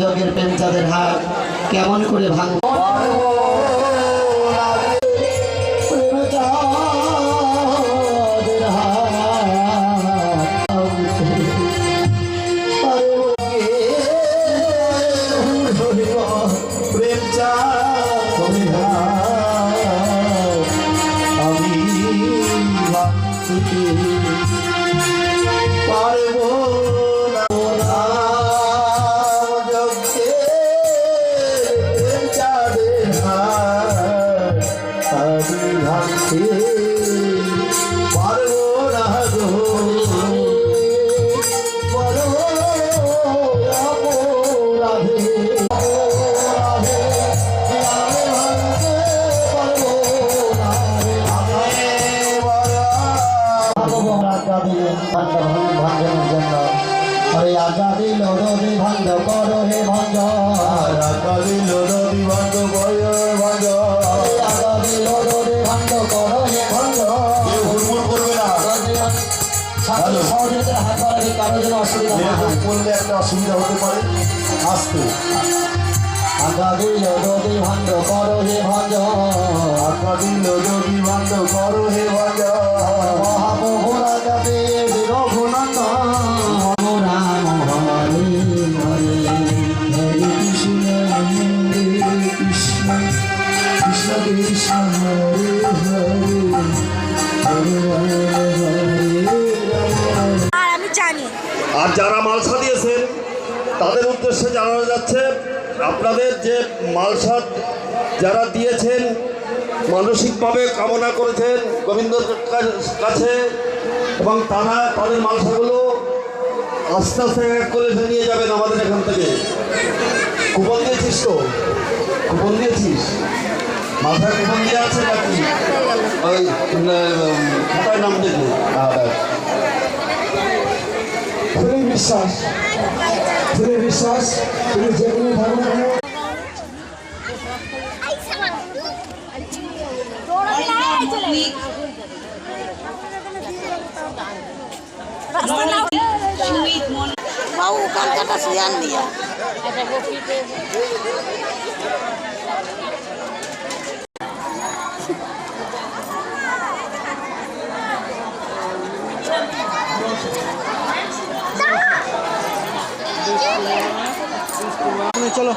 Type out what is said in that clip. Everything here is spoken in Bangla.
যজ্ঞের প্রেম চাঁদের হাট কেমন করে ভাঙব ভাঙনের জন্য ওই আজাদি লদি ভাঙ্গ করো হে ভঞ্জ আজাদি লদি ভাঙ্গ করো ভঞ্জ আজাদি লদি ভাঙ্গ করো হে ভঞ্জ হুড়মুড় করবে না ছাত্র সহযোগিতার হাত বাড়াবে কারো যেন অসুবিধা না হয় করলে একটা অসুবিধা হতে পারে আসতে আজাদি লদি ভাঙ্গ করো হে ভঞ্জ আজাদি লদি ভাঙ্গ করো হে ভঞ্জ মহাপ্রভু রাজা দেব রঘুনন্দন রাম হরে হরে হরে কৃষ্ণ কৃষ্ণ কৃষ্ণ কৃষ্ণ হরে হরে আমি জানি। আর যারা মালসা দিয়েছেন তাদের উদ্দেশ্যে জানানো যাচ্ছে আপনাদের যে মালসা যারা দিয়েছেন মানসিকভাবে কামনা করেছেন গোবিন্দর কাছে এবং তারা তাদের মালসাগুলো আস্তে আস্তে এক করে নিয়ে যাবেন আমাদের এখান থেকে। কুপন দিয়েছিস তো? কুপন দিয়েছিস? মাথায় কুপন দিয়ে আছে নাকি? ওই খাতায় নাম দেখলে বিশ্বাস বিশ্বাস তুমি যেগুলো ধর্ম বাবু কলকাতা সিয়ান দিয়া চলো